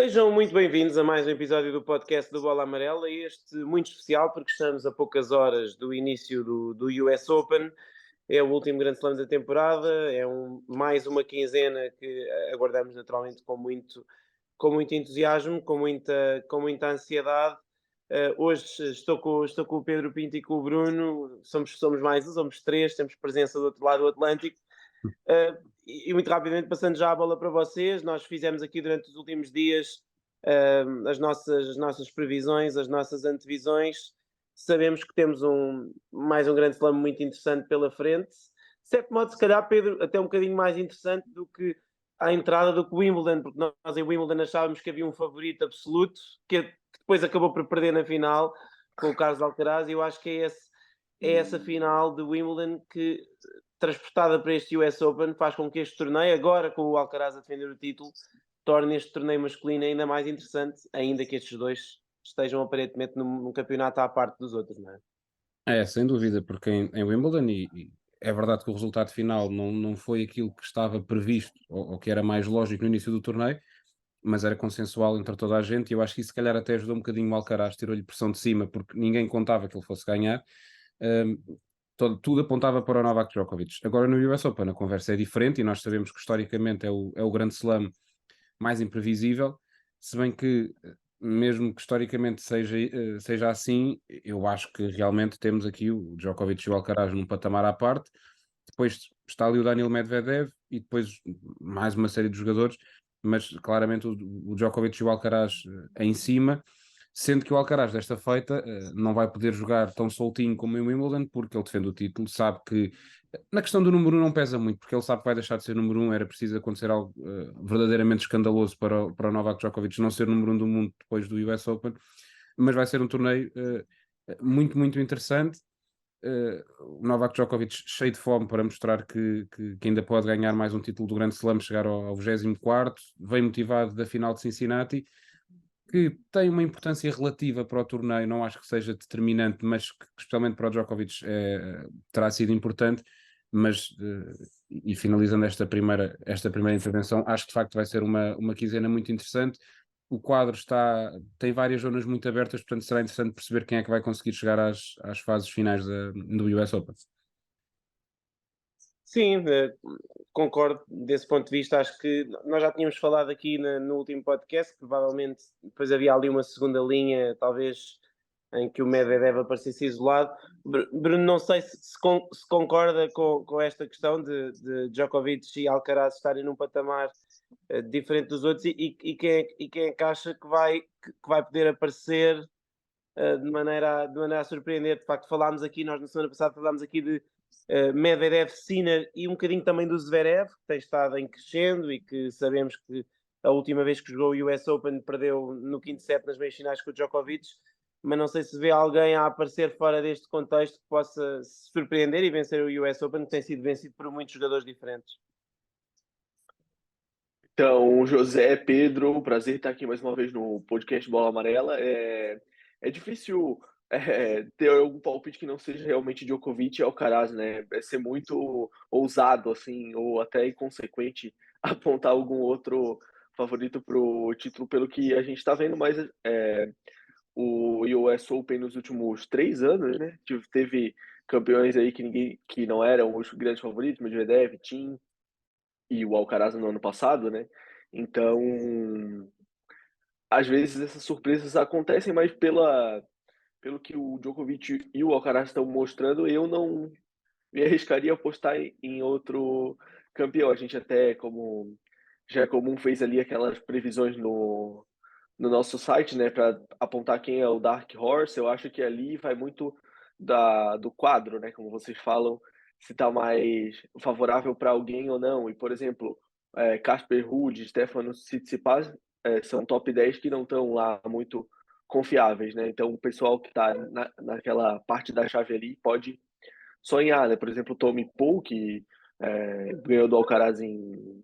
Sejam muito bem-vindos a mais um episódio do podcast do Bola Amarela, este muito especial porque estamos a poucas horas do início do US Open. É o último grande slam da temporada, é mais uma quinzena que aguardamos naturalmente com muito entusiasmo, com muita ansiedade. Hoje estou com o Pedro Pinto e com o Bruno, somos mais um, somos três, temos presença do outro lado do Atlântico. E muito rapidamente, passando já a bola para vocês, nós fizemos aqui durante os últimos dias as nossas previsões, as nossas antevisões. Sabemos que temos mais um grande slam muito interessante pela frente. De certo modo, se calhar, Pedro, até um bocadinho mais interessante do que a entrada do que Wimbledon, porque nós em Wimbledon achávamos que havia um favorito absoluto, que depois acabou por perder na final com o Carlos Alcaraz, e eu acho que é essa final de Wimbledon que, transportada para este US Open, faz com que este torneio, agora com o Alcaraz a defender o título, torne este torneio masculino ainda mais interessante, ainda que estes dois estejam aparentemente num campeonato à parte dos outros, não é? Sem dúvida, porque em Wimbledon, e é verdade que o resultado final não foi aquilo que estava previsto ou que era mais lógico no início do torneio, mas era consensual entre toda a gente, e eu acho que isso se calhar até ajudou um bocadinho o Alcaraz, tirou-lhe pressão de cima, porque ninguém contava que ele fosse ganhar. Um, tudo apontava para o Novak Djokovic. Agora no US Open a conversa é diferente, e nós sabemos que historicamente é o grande slam mais imprevisível, se bem que, mesmo que historicamente seja assim, eu acho que realmente temos aqui o Djokovic e o Alcaraz num patamar à parte. Depois está ali o Daniil Medvedev e depois mais uma série de jogadores, mas claramente o Djokovic e o Alcaraz em cima, sendo que o Alcaraz desta feita não vai poder jogar tão soltinho como em Wimbledon, porque ele defende o título, sabe que na questão do número 1 não pesa muito, porque ele sabe que vai deixar de ser número 1, era preciso acontecer algo verdadeiramente escandaloso para o Novak Djokovic não ser número 1 do mundo depois do US Open, mas vai ser um torneio muito, muito interessante. O Novak Djokovic cheio de fome para mostrar que ainda pode ganhar mais um título do Grande Slam, chegar ao 24º, vem motivado da final de Cincinnati, que tem uma importância relativa para o torneio, não acho que seja determinante, mas que, especialmente para o Djokovic, terá sido importante. Mas, e finalizando esta primeira intervenção, acho que de facto vai ser uma quinzena muito interessante. O quadro tem várias zonas muito abertas, portanto será interessante perceber quem é que vai conseguir chegar às fases finais do US Open. Sim, concordo desse ponto de vista. Acho que nós já tínhamos falado aqui no último podcast, provavelmente depois havia ali uma segunda linha, talvez, em que o Medvedev aparecesse isolado. Bruno, não sei se concorda com esta questão de Djokovic e Alcaraz estarem num patamar diferente dos outros, e quem é que acha que vai poder aparecer de maneira a surpreender. De facto, nós na semana passada falámos aqui de Medvedev, Sinner e um bocadinho também do Zverev, que tem estado em crescendo e que sabemos que a última vez que jogou o US Open perdeu no quinto set nas meias finais com o Djokovic, mas não sei se vê alguém a aparecer fora deste contexto que possa se surpreender e vencer o US Open, que tem sido vencido por muitos jogadores diferentes. Então, José, Pedro, prazer estar aqui mais uma vez no podcast Bola Amarela. É difícil ter algum palpite que não seja realmente Djokovic e Alcaraz, né? Vai ser muito ousado, assim, ou até inconsequente apontar algum outro favorito para o título pelo que a gente está vendo, mas o US Open nos últimos 3 anos, né? Teve campeões aí que não eram os grandes favoritos, Medvedev, Thiem e o Alcaraz no ano passado, né? Então, às vezes essas surpresas acontecem, mas pelo que o Djokovic e o Alcaraz estão mostrando, eu não me arriscaria a apostar em outro campeão. A gente até, como já é comum, fez ali aquelas previsões no nosso site, né, para apontar quem é o Dark Horse. Eu acho que ali vai muito do quadro, né, como vocês falam, se está mais favorável para alguém ou não. E, por exemplo, Casper Ruud, Stefano Tsitsipas, são top 10 que não estão lá muito confiáveis, né? Então, o pessoal que está naquela parte da chave ali pode sonhar, né? Por exemplo, o Tommy Paul, que ganhou do Alcaraz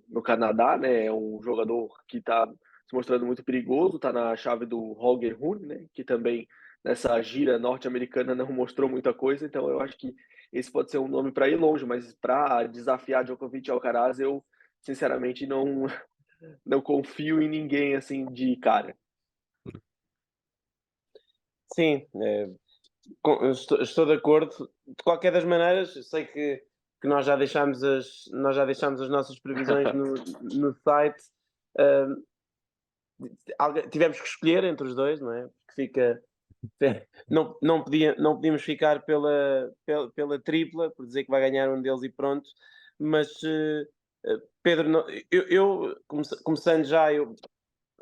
no Canadá, né? É um jogador que está se mostrando muito perigoso, está na chave do Holger Rune, né? Que também nessa gira norte-americana não mostrou muita coisa, então eu acho que esse pode ser um nome para ir longe, mas para desafiar Djokovic e Alcaraz, eu sinceramente não confio em ninguém, assim, de cara. Sim, estou de acordo. De qualquer das maneiras, eu sei que nós já deixámos as nossas previsões no site. Uh, Tivemos que escolher entre os dois, não é? Porque fica. Não podíamos ficar pela tripla, por dizer que vai ganhar um deles e pronto. Mas, Pedro, começando já, eu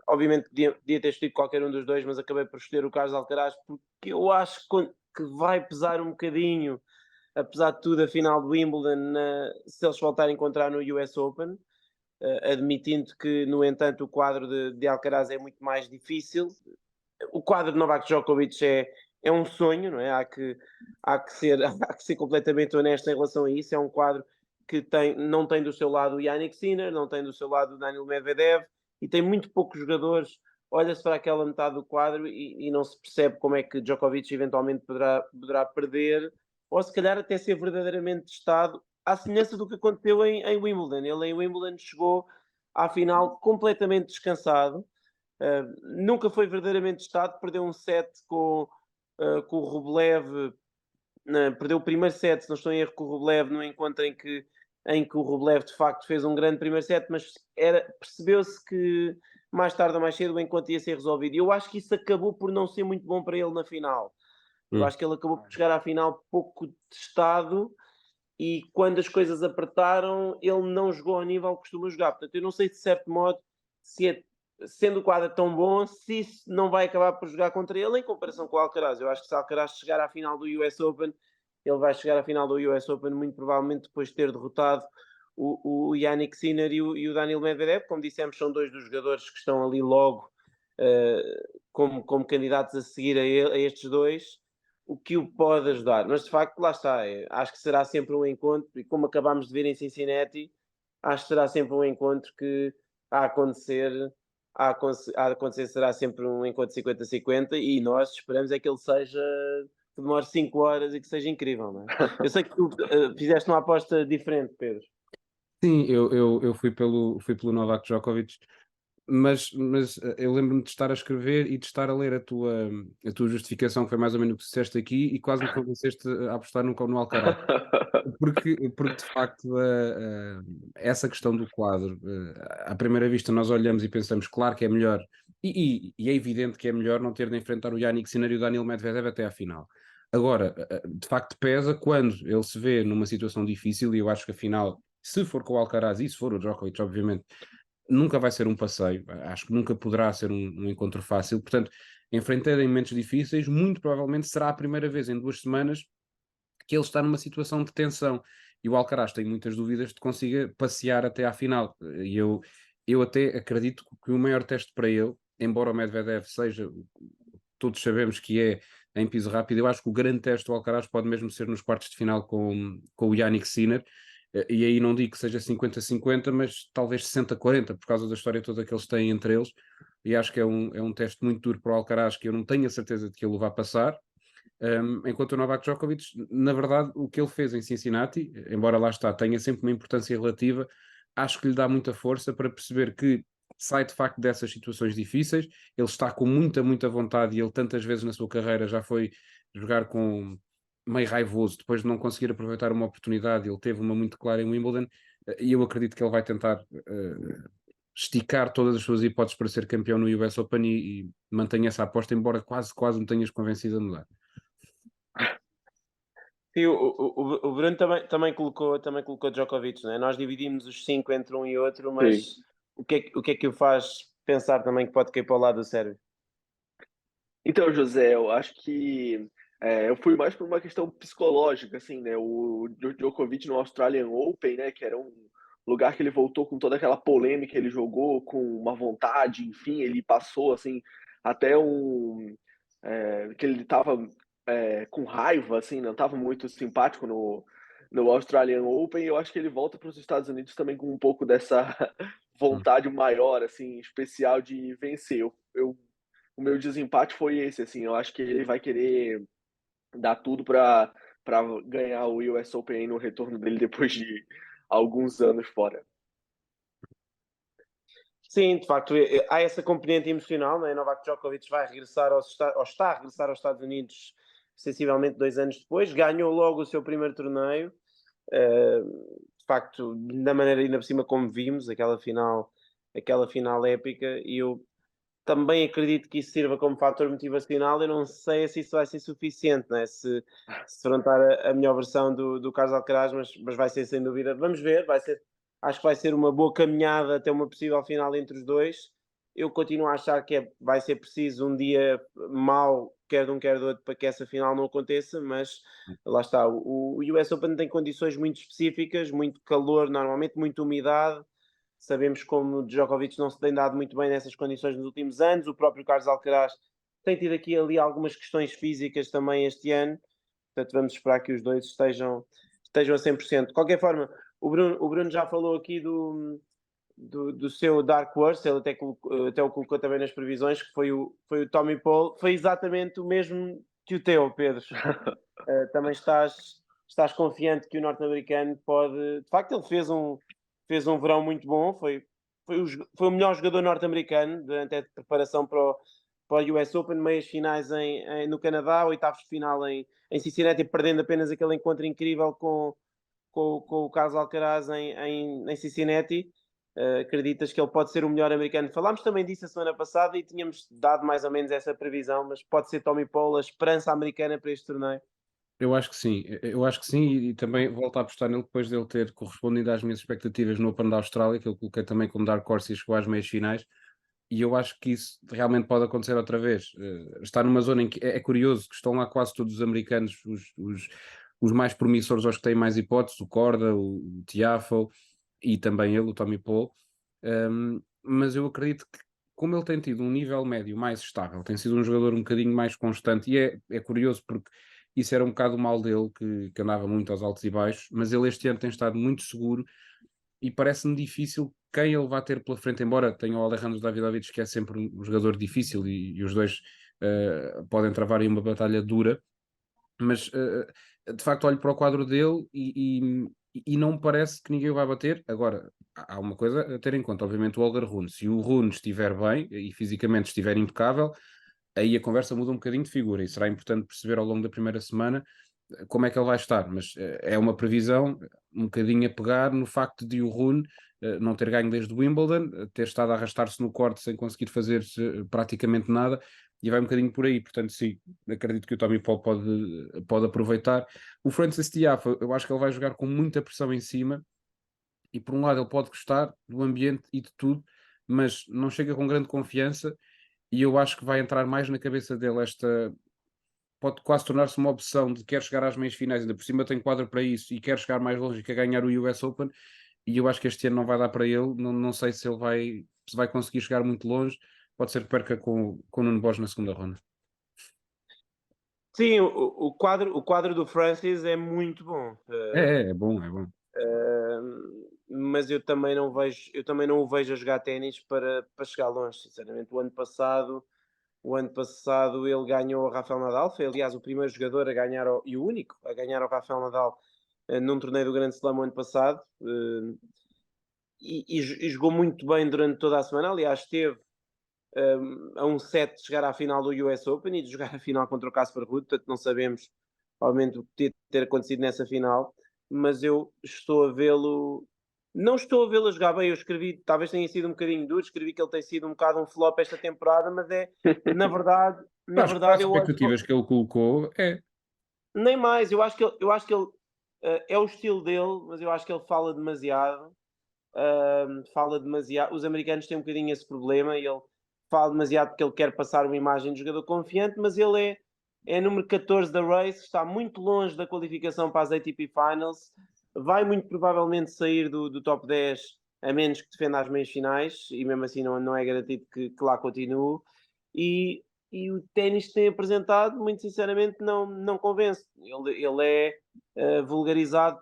obviamente podia ter escolhido qualquer um dos dois, mas acabei por escolher o Carlos Alcaraz porque eu acho que vai pesar um bocadinho, apesar de tudo, a final do Wimbledon, se eles voltarem a encontrar no US Open, admitindo que, no entanto, o quadro de Alcaraz é muito mais difícil. O quadro de Novak Djokovic é um sonho, não é? Há que ser completamente honesto em relação a isso. É um quadro que não tem do seu lado o Yannick Sinner, não tem do seu lado o Daniil Medvedev, e tem muito poucos jogadores. Olha-se para aquela metade do quadro e não se percebe como é que Djokovic eventualmente poderá perder, ou se calhar até ser verdadeiramente testado, à semelhança do que aconteceu em Wimbledon. Ele em Wimbledon chegou à final completamente descansado. Nunca foi verdadeiramente testado, perdeu um set com o Rublev, perdeu o primeiro set, se não estou em erro, com o Rublev, no encontro em que o Rublev de facto fez um grande primeiro set, mas percebeu-se que mais tarde ou mais cedo o encontro ia ser resolvido. E eu acho que isso acabou por não ser muito bom para ele na final. Eu acho que ele acabou por chegar à final pouco testado e quando as coisas apertaram, ele não jogou ao nível que costuma jogar. Portanto, eu não sei de certo modo sendo o quadro tão bom, se isso não vai acabar por jogar contra ele em comparação com o Alcaraz. Eu acho que se o Alcaraz chegar à final do US Open, ele vai chegar à final do US Open muito provavelmente depois de ter derrotado o Yannick Sinner e o Daniil Medvedev. Como dissemos, são dois dos jogadores que estão ali logo como candidatos a seguir a estes dois, o que o pode ajudar. Mas de facto, lá está. Acho que será sempre um encontro, e como acabámos de ver em Cincinnati, acho que será sempre um encontro que a acontecer, a acontecer será sempre um encontro 50-50 e nós esperamos é que ele seja, que demore 5 horas e que seja incrível, não é? Eu sei que tu fizeste uma aposta diferente, Pedro. Sim, eu fui pelo Novak Djokovic, mas eu lembro-me de estar a escrever e de estar a ler a tua justificação, que foi mais ou menos o que disseste aqui, e quase me convenceste a apostar no Alcaraz. Porque de facto essa questão do quadro, à primeira vista nós olhamos e pensamos, claro que é melhor, e é evidente que é melhor não ter de enfrentar o Yannick Sinner e o Daniil Medvedev até à final. Agora, de facto pesa quando ele se vê numa situação difícil, e eu acho que a final, se for com o Alcaraz e se for o Djokovic, obviamente, nunca vai ser um passeio, acho que nunca poderá ser um encontro fácil, portanto, enfrentar em momentos difíceis, muito provavelmente será a primeira vez em 2 semanas que ele está numa situação de tensão. E o Alcaraz tem muitas dúvidas de consiga passear até à final. E eu até acredito que o maior teste para ele, embora o Medvedev seja, todos sabemos que é em piso rápido, eu acho que o grande teste do Alcaraz pode mesmo ser nos quartos de final com o Yannick Sinner. E aí não digo que seja 50-50, mas talvez 60-40, por causa da história toda que eles têm entre eles. E acho que é um teste muito duro para o Alcaraz, que eu não tenho a certeza de que ele o vá passar. Enquanto o Novak Djokovic, na verdade, o que ele fez em Cincinnati, embora lá está, tenha sempre uma importância relativa, acho que lhe dá muita força para perceber que sai de facto dessas situações difíceis, ele está com muita, muita vontade e ele tantas vezes na sua carreira já foi jogar com meio raivoso, depois de não conseguir aproveitar uma oportunidade, ele teve uma muito clara em Wimbledon, e eu acredito que ele vai tentar esticar todas as suas hipóteses para ser campeão no US Open e mantenha essa aposta, embora quase, quase me tenhas convencido a mudar. Sim, o Bruno também colocou Djokovic, não é? Nós dividimos os 5 entre um e outro, Sim. mas o que é que o faz pensar também que pode cair para o lado do Sérvio? Então, José, eu acho que eu fui mais por uma questão psicológica, assim, né? O Djokovic no Australian Open, né? Que era um lugar que ele voltou com toda aquela polêmica, ele jogou com uma vontade, enfim, ele passou assim até que ele estava com raiva, assim, não estava muito simpático no Australian Open. E eu acho que ele volta para os Estados Unidos também com um pouco dessa vontade maior, assim, especial de vencer. O meu desempate foi esse, assim, eu acho que ele vai querer dar tudo para ganhar o US Open aí no retorno dele depois de alguns anos fora. Sim, de facto, há essa componente emocional, não é? Novak Djokovic vai regressar ou está a regressar aos Estados Unidos sensivelmente 2 anos depois, ganhou logo o seu primeiro torneio, de facto, da maneira ainda por cima como vimos, aquela final épica, e eu também acredito que isso sirva como fator motivacional. Eu não sei se isso vai ser suficiente, né? Se afrontar a melhor versão do Carlos Alcaraz, mas vai ser sem dúvida. Vamos ver, acho que vai ser uma boa caminhada até uma possível final entre os dois. Eu continuo a achar que vai ser preciso um dia mau, quer de um quer do outro, para que essa final não aconteça, mas lá está. O US Open tem condições muito específicas, muito calor, normalmente, muita umidade. Sabemos como o Djokovic não se tem dado muito bem nessas condições nos últimos anos. O próprio Carlos Alcaraz tem tido aqui ali algumas questões físicas também este ano. Portanto, vamos esperar que os dois estejam a 100%. De qualquer forma, o Bruno já falou aqui do seu Dark Horse, ele até o colocou também nas previsões, que foi o Tommy Paul. Foi exatamente o mesmo que o teu, Pedro. Também estás confiante que o norte-americano pode... De facto, ele fez um verão muito bom, foi o melhor jogador norte-americano durante a preparação para o US Open, meias finais no Canadá, oitavos de final em Cincinnati, perdendo apenas aquele encontro incrível com o Carlos Alcaraz em Cincinnati. Acreditas que ele pode ser o melhor americano? Falámos também disso a semana passada e tínhamos dado mais ou menos essa previsão, mas pode ser Tommy Paul a esperança americana para este torneio? Eu acho que sim, eu acho que sim, e também volto a apostar nele depois dele ter correspondido às minhas expectativas no Open da Austrália, que eu coloquei também como Dark Horse e chegou às meias finais, e eu acho que isso realmente pode acontecer outra vez. Está numa zona em que é curioso que estão lá quase todos os americanos, os mais promissores, os que têm mais hipóteses, o Korda, o Tiafoe e também ele, o Tommy Paul. Mas eu acredito que, como ele tem tido um nível médio mais estável, tem sido um jogador um bocadinho mais constante, e é curioso porque isso era um bocado o mal dele, que andava muito aos altos e baixos, mas ele este ano tem estado muito seguro e parece-me difícil quem ele vai ter pela frente, embora tenha o Alejandro Davidovich, que é sempre um jogador difícil e os dois podem travar aí uma batalha dura, mas de facto olho para o quadro dele e não me parece que ninguém o vai bater. Agora, há uma coisa a ter em conta, obviamente o Holger Rune, se o Rune estiver bem e fisicamente estiver impecável, aí a conversa muda um bocadinho de figura e será importante perceber ao longo da primeira semana como é que ele vai estar, mas é uma previsão um bocadinho a pegar no facto de o Rune não ter ganho desde o Wimbledon, ter estado a arrastar-se no corte sem conseguir fazer praticamente nada, e vai um bocadinho por aí, portanto sim, acredito que o Tommy Paul pode aproveitar. O Francis Tiafoe, eu acho que ele vai jogar com muita pressão em cima, e por um lado ele pode gostar do ambiente e de tudo, mas não chega com grande confiança, e eu acho que vai entrar mais na cabeça dele pode quase tornar-se uma opção de quer chegar às meias finais, ainda por cima tem quadro para isso e quer chegar mais longe e quer ganhar o US Open, e eu acho que este ano não vai dar para ele, não sei se ele vai conseguir chegar muito longe, pode ser que perca com o Nuno Borges na segunda ronda. Sim, o quadro do Francis é muito bom. É bom, é bom. Mas eu também não o vejo a jogar ténis para chegar longe, sinceramente. O ano passado ele ganhou o Rafael Nadal, foi aliás o primeiro jogador a ganhar e o único a ganhar o Rafael Nadal num torneio do Grande Slam o ano passado, e jogou muito bem durante toda a semana. Aliás, esteve a um set de chegar à final do US Open e de jogar a final contra o Casper Ruud, portanto não sabemos obviamente o que podia ter acontecido nessa final, mas eu não estou a vê-lo a jogar bem. Eu escrevi, talvez tenha sido um bocadinho duro, escrevi que ele tem sido um bocado um flop esta temporada, mas na verdade, Para as eu acho expectativas que ele colocou, nem mais. Eu acho que ele é o estilo dele, mas eu acho que ele fala demasiado. Fala demasiado. Os americanos têm um bocadinho esse problema, e ele fala demasiado porque ele quer passar uma imagem de jogador confiante, mas ele é número 14 da race, está muito longe da qualificação para as ATP Finals, vai muito provavelmente sair do top 10, a menos que defenda as meias finais, e mesmo assim não é garantido que lá continue. E o ténis que tem apresentado, muito sinceramente, não convence. Ele é vulgarizado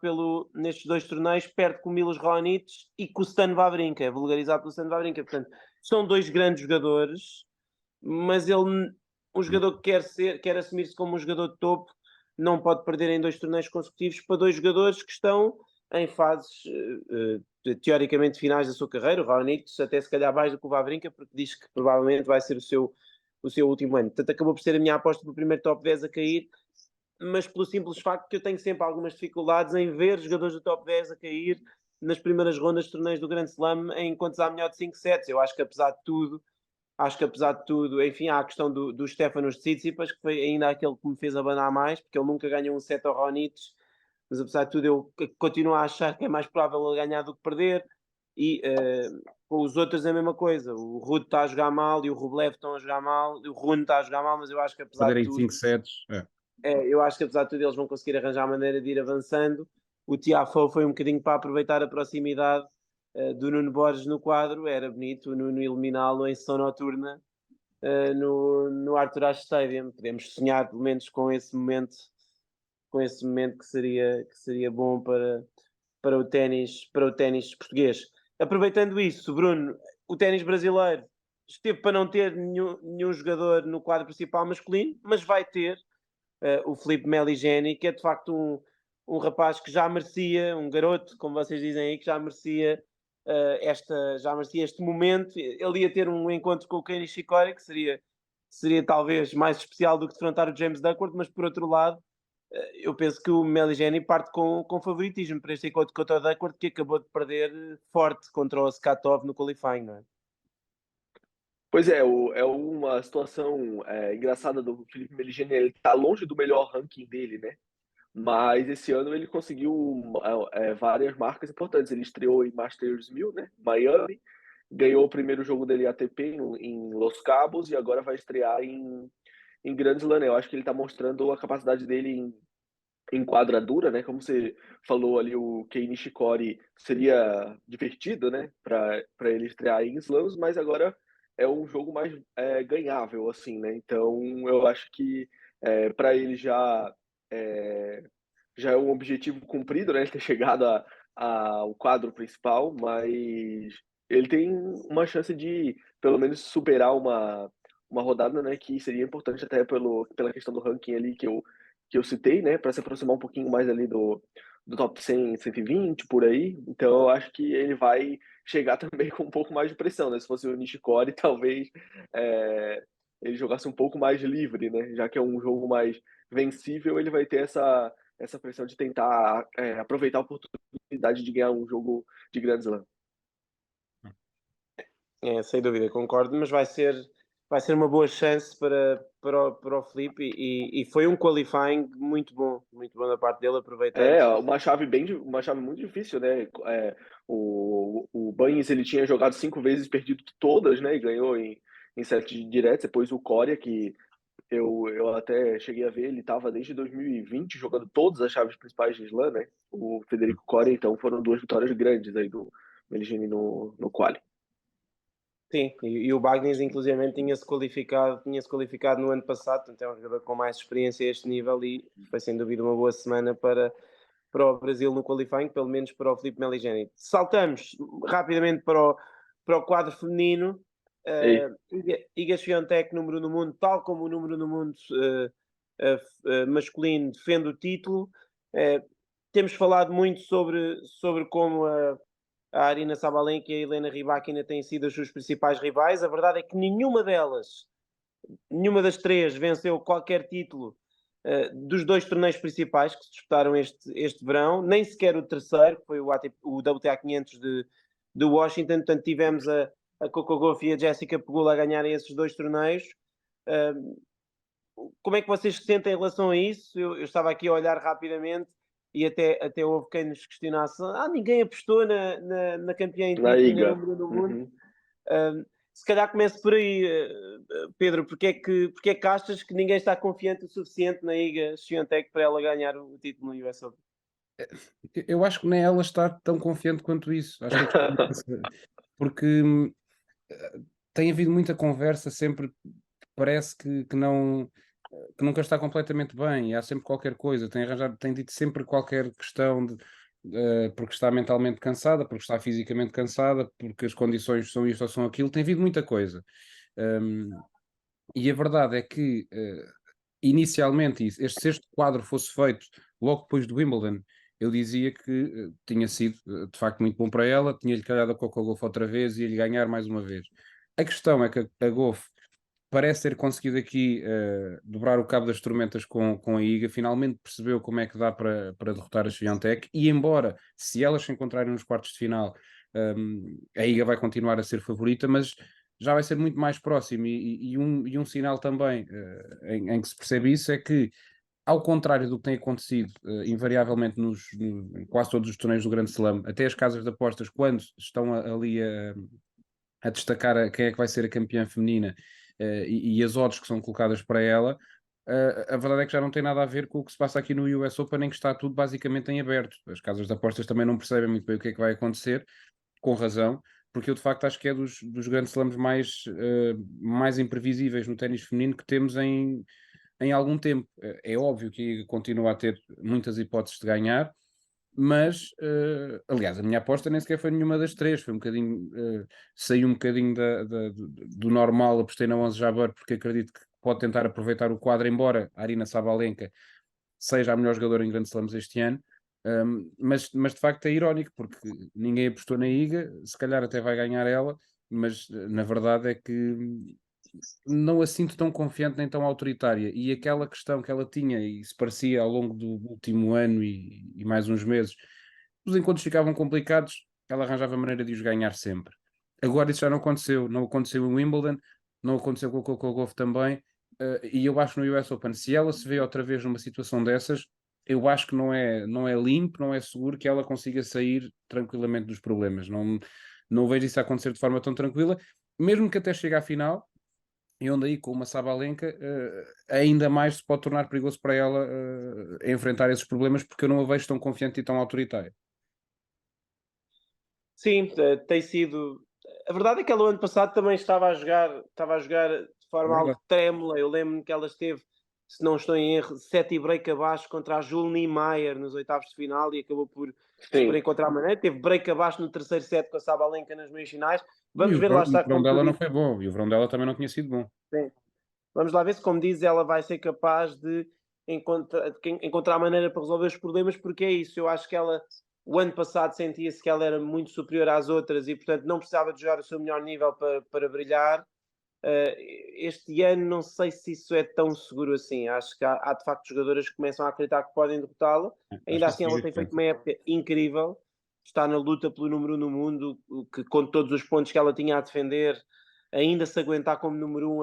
nestes dois torneios, perto com o Milos Raonic e com o Stan Wawrinka. É vulgarizado pelo Stan Wawrinka. Portanto, são dois grandes jogadores, mas um jogador que quer assumir-se como um jogador de topo, não pode perder em dois torneios consecutivos para dois jogadores que estão em fases teoricamente finais da sua carreira. O Raonic até se calhar mais do que o Wawrinka, porque diz que provavelmente vai ser o seu último ano. Portanto, acabou por ser a minha aposta para o primeiro top 10 a cair, mas pelo simples facto que eu tenho sempre algumas dificuldades em ver jogadores do top 10 a cair nas primeiras rondas de torneios do Grand Slam enquanto há melhor de 5 sets. Eu acho que apesar de tudo, enfim, há a questão do Stefanos Tsitsipas, que foi ainda aquele que me fez abanar mais, porque ele nunca ganhou um set ao Raonic, mas apesar de tudo eu continuo a achar que é mais provável ele ganhar do que perder. E com os outros é a mesma coisa. O Ruud está a jogar mal e o Rublev estão a jogar mal, e o Rune está a jogar mal, mas eu acho que apesar de Perderem tudo 5 sets. eu acho que apesar de tudo eles vão conseguir arranjar a maneira de ir avançando. O Tiafoe foi um bocadinho para aproveitar a proximidade do Nuno Borges no quadro. Era bonito o Nuno eliminá-lo em sessão noturna no Arthur Ashe Stadium. Podemos sonhar pelo menos com esse momento que seria bom para o ténis português. Aproveitando isso, Bruno, o ténis brasileiro esteve para não ter nenhum jogador no quadro principal masculino, mas vai ter o Filipe Meligeni, que é de facto um rapaz que já merecia, um garoto, como vocês dizem aí, que já merecia este momento. Ele ia ter um encontro com o Kenny Nishikori, que seria talvez mais especial do que defrontar o James Duckworth, mas por outro lado, eu penso que o Meligeni parte com favoritismo para este encontro contra o Duckworth, que acabou de perder forte contra o Skatov no qualifying, não é? Pois é, é uma situação engraçada do Felipe Meligeni. Ele está longe do melhor ranking dele, né? Mas esse ano ele conseguiu várias marcas importantes. Ele estreou em Masters 1000, né? Miami, ganhou o primeiro jogo dele ATP em Los Cabos e agora vai estrear em Grand Slam. Eu acho que ele está mostrando a capacidade dele em quadradura, né? Como você falou ali, o Kei Nishikori seria divertido, né? Para ele estrear em slams, mas agora é um jogo mais ganhável, assim, né? Então eu acho que para ele já é um objetivo cumprido, né? Ele ter chegado ao quadro principal, mas ele tem uma chance de pelo menos superar uma rodada, né? Que seria importante até pela questão do ranking ali que eu citei, né, para se aproximar um pouquinho mais ali do top 100, 120, por aí. Então eu acho que ele vai chegar também com um pouco mais de pressão, né? Se fosse o Nishikori, talvez ele jogasse um pouco mais livre, né? Já que é um jogo mais vencível, ele vai ter essa pressão de tentar aproveitar a oportunidade de ganhar um jogo de Grand Slam. Sem dúvida, concordo, mas vai ser uma boa chance para o Filipe e foi um qualifying muito bom da parte dele, aproveitando. Uma chave muito difícil, né? O Baines, ele tinha jogado 5 vezes, perdido todas, né? E ganhou em set direto. Depois o Coria, que eu até cheguei a ver, ele estava desde 2020 jogando todas as chaves principais de Slam, né? O Federico Coria, então foram 2 vitórias grandes aí do Meligeni no quali. Sim, e o Bagnis inclusive tinha-se qualificado no ano passado, portanto é um jogador com mais experiência a este nível e foi sem dúvida uma boa semana para o Brasil no qualifying, pelo menos para o Filipe Meligeni. Saltamos rapidamente para o quadro feminino. Iga Swiatek, número no mundo, tal como o número no mundo masculino, defende o título. Temos falado muito sobre como a Arina Sabalenka e a Helena Rybakina têm sido as suas principais rivais. A verdade é que nenhuma das três venceu qualquer título dos 2 torneios principais que se disputaram este verão, nem sequer o terceiro, que foi o WTA 500 de Washington. Portanto, tivemos a Coco Gauff e a Jessica Pegula a ganharem esses 2 torneios. Como é que vocês se sentem em relação a isso? Eu estava aqui a olhar rapidamente e até houve quem nos questionasse: ninguém apostou na campeã em título nem número do mundo. Se calhar começo por aí, Pedro, porque é que achas que ninguém está confiante o suficiente na Iga Swiatek para ela ganhar o título no US Open? Eu acho que nem ela está tão confiante quanto isso. Acho que a questão é essa. Porque tem havido muita conversa sempre, parece que nunca está completamente bem, e há sempre qualquer coisa, tem dito sempre qualquer questão porque está mentalmente cansada, porque está fisicamente cansada, porque as condições são isto ou são aquilo, tem havido muita coisa. E a verdade é que inicialmente se este quadro fosse feito logo depois do Wimbledon eu dizia que tinha sido de facto muito bom para ela, tinha-lhe calhado a Coco Gauff outra vez e ia-lhe ganhar mais uma vez. A questão é que a Gauff parece ter conseguido aqui dobrar o cabo das tormentas com a Iga, finalmente percebeu como é que dá para derrotar a Swiatek, e embora, se elas se encontrarem nos quartos de final, a Iga vai continuar a ser favorita, mas já vai ser muito mais próximo, e um sinal também em que se percebe isso é que, ao contrário do que tem acontecido invariavelmente em quase todos os torneios do Grande Slam, até as casas de apostas, quando estão ali a destacar quem é que vai ser a campeã feminina e as odds que são colocadas para ela, a verdade é que já não tem nada a ver com o que se passa aqui no US Open, em que está tudo basicamente em aberto. As casas de apostas também não percebem muito bem o que é que vai acontecer, com razão, porque eu de facto acho que é dos grandes slams mais imprevisíveis no ténis feminino que temos em algum tempo. É óbvio que continua a ter muitas hipóteses de ganhar, mas aliás, a minha aposta nem sequer foi nenhuma das três, foi um bocadinho, saiu um bocadinho do normal, apostei na 11 Jabeur, porque acredito que pode tentar aproveitar o quadro, embora a Aryna Sabalenka seja a melhor jogadora em Grand Slams este ano. Mas de facto é irónico, porque ninguém apostou na Iga, se calhar até vai ganhar ela, mas na verdade é que não a sinto tão confiante nem tão autoritária. E aquela questão que ela tinha, e se parecia ao longo do último ano e mais uns meses, os encontros ficavam complicados, ela arranjava maneira de os ganhar sempre. Agora isso já não aconteceu. Não aconteceu em Wimbledon, não aconteceu com o Coco Gauff também. E eu acho no US Open, se ela se vê outra vez numa situação dessas, eu acho que não é limpo, não é seguro que ela consiga sair tranquilamente dos problemas. Não vejo isso acontecer de forma tão tranquila, mesmo que até chegue à final, e onde aí com uma Sabalenka ainda mais se pode tornar perigoso para ela enfrentar esses problemas, porque eu não a vejo tão confiante e tão autoritária. Sim, tem sido. A verdade é que ela o ano passado também estava a jogar de É forma verdade. algo trêmula. Eu lembro-me que ela esteve, se não estou em erro, 7 break abaixo contra a Jule Niemeyer nos oitavos de final e acabou por Sim. encontrar maneira. Teve break abaixo no terceiro set com a Sabalenka nas meias finais. E Vamos o ver, verão, lá o está, verão como tu dela não dizes. foi bom, e o verão dela também não tinha sido bom. Sim. Vamos lá ver se, como dizes, ela vai ser capaz de encontrar maneira para resolver os problemas, porque é isso. Eu acho que ela, o ano passado, sentia-se que ela era muito superior às outras e, portanto, não precisava de jogar o seu melhor nível para brilhar. Este ano, não sei se isso é tão seguro assim. Acho que há de facto jogadoras que começam a acreditar que podem derrotá-la. Acho Ainda que isso assim, é ela tem feito diferente. uma época incrível. Está na luta pelo número 1 no mundo, que com todos os pontos que ela tinha a defender, ainda se aguentar como número 1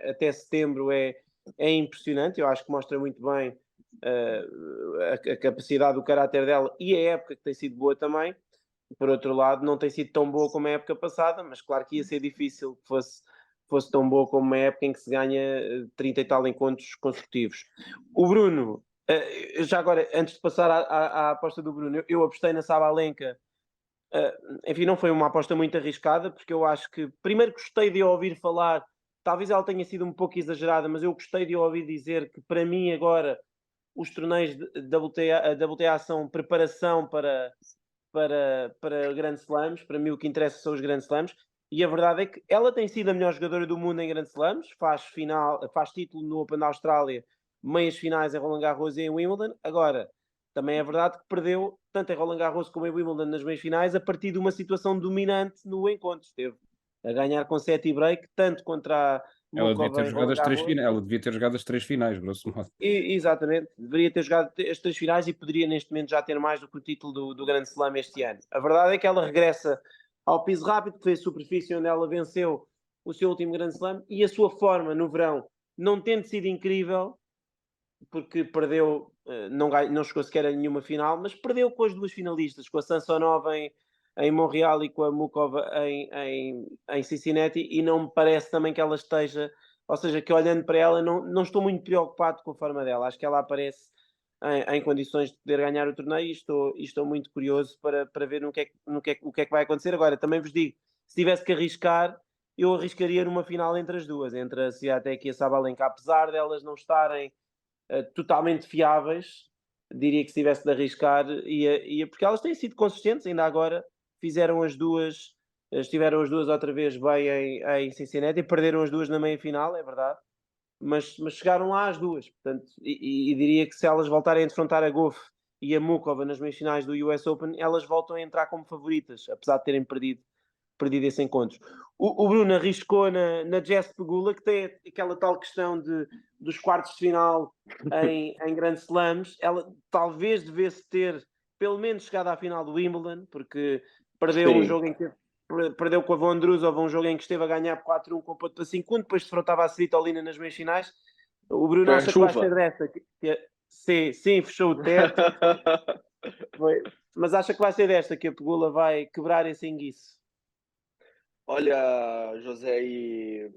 até setembro é impressionante. Eu acho que mostra muito bem a capacidade, o caráter dela e a época que tem sido boa também. Por outro lado, não tem sido tão boa como a época passada, mas claro que ia ser difícil que fosse tão boa como uma época em que se ganha 30 e tal encontros consecutivos. O Bruno, já agora, antes de passar à aposta do Bruno, eu apostei na Sabalenka. Enfim, não foi uma aposta muito arriscada, porque eu acho que, primeiro, gostei de ouvir falar, talvez ela tenha sido um pouco exagerada, mas eu gostei de ouvir dizer que, para mim, agora, os torneios de WTA são preparação para Grand Slams. Para mim, o que interessa são os Grand Slams. E a verdade é que ela tem sido a melhor jogadora do mundo em Grand Slams, faz título no Open da Austrália, meias finais em Roland Garros e em Wimbledon. Agora, também é verdade que perdeu tanto em Roland Garros como em Wimbledon nas meias finais a partir de uma situação dominante no encontro. Esteve a ganhar com 7 e break, tanto contra a Ela devia ter Mukova em jogado Roland as três Garros. finais, ela devia ter jogado as três finais, grosso modo. Exatamente, deveria ter jogado as 3 finais e poderia neste momento já ter mais do que o título do Grande Slam este ano. A verdade é que ela regressa ao piso rápido, que foi a superfície onde ela venceu o seu último Grande Slam, e a sua forma no verão, não tendo sido incrível, porque perdeu, não chegou sequer a nenhuma final, mas perdeu com as duas finalistas, com a Samsonova em Montreal e com a Mukova em Cincinnati, e não me parece também que ela esteja, ou seja, que olhando para ela, não estou muito preocupado com a forma dela. Acho que ela aparece em condições de poder ganhar o torneio, e estou muito curioso para ver o que é que vai acontecer. Agora, também vos digo, se tivesse que arriscar, eu arriscaria numa final entre as duas, entre a Swiatek e a Sabalenka, apesar delas não estarem totalmente fiáveis. Diria que se tivesse de arriscar, porque elas têm sido consistentes. Ainda agora fizeram estiveram as duas outra vez bem em Cincinnati, e perderam as duas na meia final, é verdade, mas chegaram lá as duas. Portanto, e diria que se elas voltarem a defrontar a Gauff e a Mukova nas meias finais do US Open, elas voltam a entrar como favoritas, apesar de terem perdido esse encontro. O Bruno arriscou na Jess Pegula, que tem aquela tal questão dos quartos de final em Grand Slams. Ela talvez devesse ter pelo menos chegado à final do Wimbledon, porque perdeu um jogo em que perdeu com a Vondrousova, um jogo em que esteve a ganhar por 4-1 com o ponto para 5-1, depois defrontava a Svitolina nas meias finais. O Bruno Foi a acha que vai chuva. ser desta. Sim, fechou o teto. Mas acha que vai ser desta que a Pegula vai quebrar esse enguiço? Olha, José e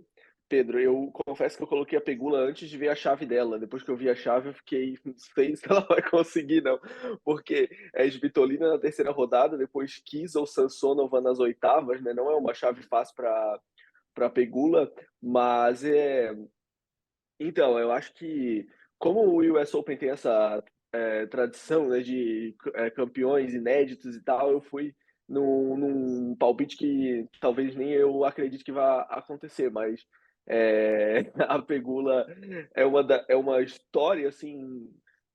Pedro, eu confesso que eu coloquei a Pegula antes de ver a chave dela. Depois que eu vi a chave, eu fiquei, não sei se ela vai conseguir, não. Porque é Svitolina na terceira rodada, depois Kiss ou Samsonova nas oitavas, né? Não é uma chave fácil para Pegula, mas então, eu acho que como o US Open tem essa tradição, né, de campeões inéditos e tal, eu fui num palpite que talvez nem eu acredite que vai acontecer, mas a Pegula é uma história assim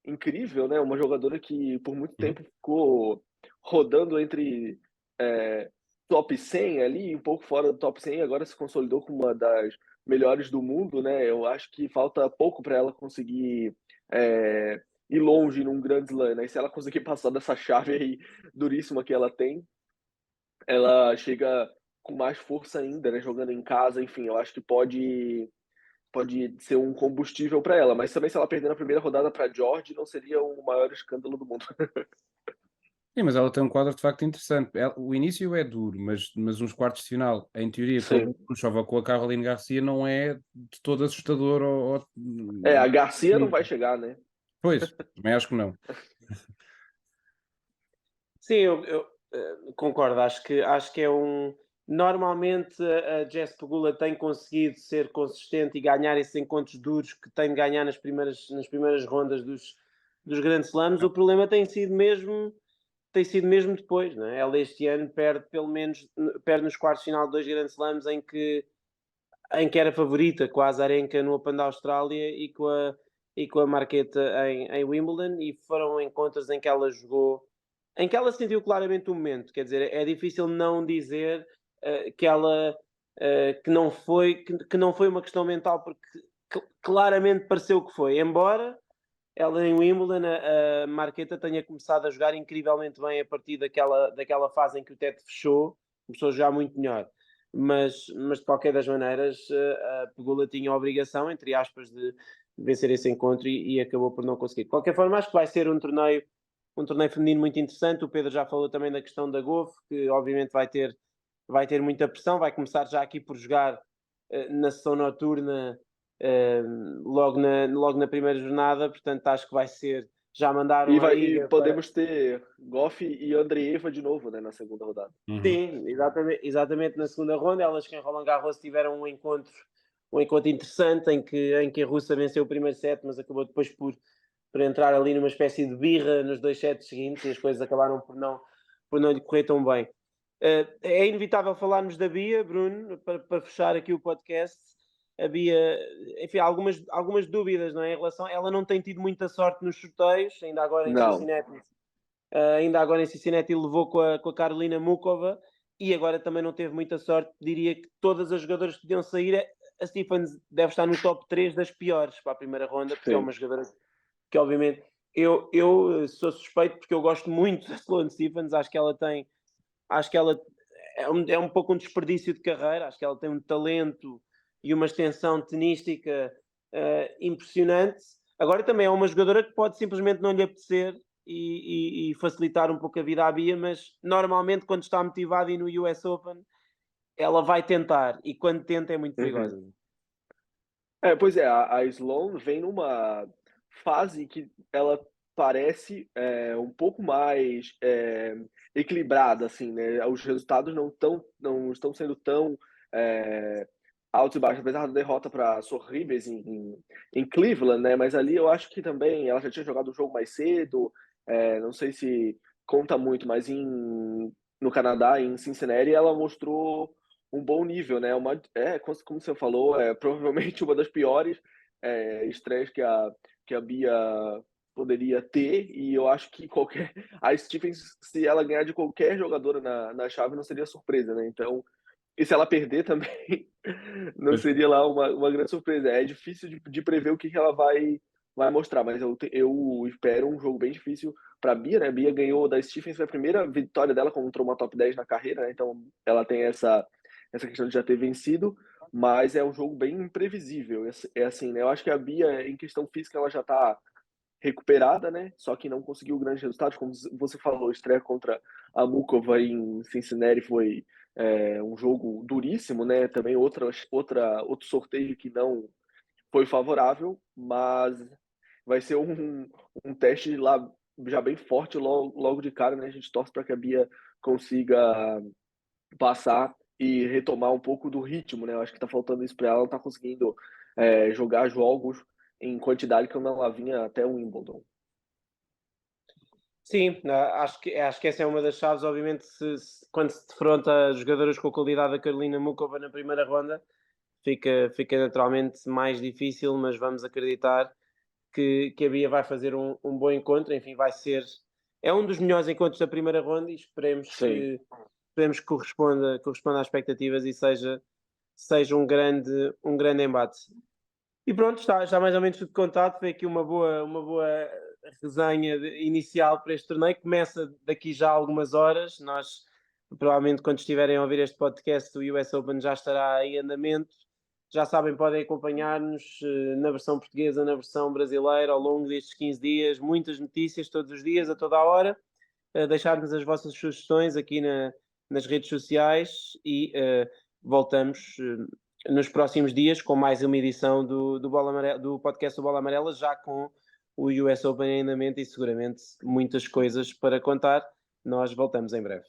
incrível, né? Uma jogadora que por muito tempo ficou rodando entre top 100 ali, um pouco fora do top 100, agora se consolidou como uma das melhores do mundo, né? Eu acho que falta pouco para ela conseguir ir longe num Grand Slam, né? E se ela conseguir passar dessa chave aí duríssima que ela tem, ela chega com mais força ainda, né? Jogando em casa, enfim, eu acho que pode ser um combustível para ela. Mas também se ela perder na primeira rodada para George, não seria o maior escândalo do mundo. Sim, mas ela tem um quadro de facto interessante. O início é duro, mas uns quartos de final, em teoria, com a Sim. Khrushcheva, com a Caroline Garcia, não é de todo assustador. A Garcia não vai chegar, né? Pois, também acho que não. Sim, eu concordo. Acho que é um. Normalmente a Jess Pegula tem conseguido ser consistente e ganhar esses encontros duros que tem de ganhar nas primeiras rondas dos Grand Slams. O problema tem sido mesmo depois, não é? Ela este ano perde nos quartos de final de 2 Grand Slams em que era favorita com a Azarenka no Open da Austrália e com a Marqueta em Wimbledon, e foram encontros em que ela jogou, em que ela sentiu claramente o momento. Quer dizer, é difícil não dizer que ela que não foi uma questão mental, porque claramente pareceu que foi, embora ela em Wimbledon, a Marqueta tenha começado a jogar incrivelmente bem a partir daquela fase em que o teto fechou, começou a jogar muito melhor. Mas de qualquer das maneiras, a Pegula tinha a obrigação, entre aspas, de vencer esse encontro e acabou por não conseguir. De qualquer forma, acho que vai ser um torneio feminino muito interessante. O Pedro já falou também da questão da Goff, que obviamente vai ter muita pressão, vai começar já aqui por jogar na sessão noturna logo na primeira jornada, portanto acho que vai ser. Já mandaram a E Iga para. podemos ter Goff e Andreeva de novo, né, na segunda rodada. Uhum. Sim, exatamente na segunda ronda. Elas que em Roland Garros tiveram um encontro interessante em que a russa venceu o primeiro set, mas acabou depois por entrar ali numa espécie de birra nos 2 sets seguintes e as coisas acabaram por não lhe correr tão bem. É inevitável falarmos da Bia, Bruno, para fechar aqui o podcast. A Bia, enfim, algumas dúvidas, não é? Em relação, ela não tem tido muita sorte nos sorteios, ainda agora em Não. Cincinnati levou com a Karolina Mukova, e agora também não teve muita sorte. Diria que todas as jogadoras que podiam sair, a Stephens deve estar no top 3 das piores para a primeira ronda, porque é uma jogadora que obviamente eu sou suspeito porque eu gosto muito da Sloane Stephens. Acho que ela é um pouco um desperdício de carreira. Acho que ela tem um talento e uma extensão tenística impressionante. Agora também é uma jogadora que pode simplesmente não lhe apetecer e facilitar um pouco a vida à Bia, mas normalmente quando está motivada e no US Open ela vai tentar, e quando tenta é muito perigosa. Pois é, a Sloane vem numa fase que ela parece um pouco mais equilibrada, assim, né? Os resultados não estão sendo tão altos e baixos, apesar da derrota para Sorribes em Cleveland, né? Mas ali eu acho que também ela já tinha jogado o jogo mais cedo, não sei se conta muito, mas no Canadá, em Cincinnati, ela mostrou um bom nível, né? Como você falou, provavelmente uma das piores estreias que a Bia poderia ter, e eu acho que a Stephens, se ela ganhar de qualquer jogadora na chave, não seria surpresa, né? Então, e se ela perder também, não Pois, seria lá uma grande surpresa. É difícil de prever o que ela vai mostrar, mas eu espero um jogo bem difícil para a Bia, né? A Bia ganhou da Stephens, foi a primeira vitória dela contra uma top 10 na carreira, né? Então ela tem essa questão de já ter vencido, mas é um jogo bem imprevisível. É assim, né? Eu acho que a Bia, em questão física, ela já tá recuperada, né? Só que não conseguiu grandes resultados, como você falou, a estreia contra a Mukova em Cincinnati foi um jogo duríssimo, né? Também outro sorteio que não foi favorável, mas vai ser um teste lá já bem forte logo de cara, né? A gente torce para que a Bia consiga passar e retomar um pouco do ritmo, né? Eu acho que tá faltando isso para ela, ela não tá conseguindo jogar jogos em quantidade que ela vinha até o Wimbledon. Sim, acho que essa é uma das chaves. Obviamente, quando se defronta jogadoras com a qualidade da Carolina Mukova na primeira ronda, fica naturalmente mais difícil, mas vamos acreditar que a Bia vai fazer um bom encontro. Enfim, é um dos melhores encontros da primeira ronda e Sim. esperemos que corresponda às expectativas e seja um grande embate. E pronto, está mais ou menos tudo contado. Foi aqui uma boa resenha inicial para este torneio. Começa daqui já a algumas horas. Nós, provavelmente, quando estiverem a ouvir este podcast, o US Open já estará em andamento. Já sabem, podem acompanhar-nos na versão portuguesa, na versão brasileira, ao longo destes 15 dias. Muitas notícias todos os dias, a toda a hora. Deixar-nos as vossas sugestões aqui nas redes sociais e voltamos nos próximos dias com mais uma edição do podcast do Bola Amarela, já com o US Open em andamento e seguramente muitas coisas para contar. Nós voltamos em breve.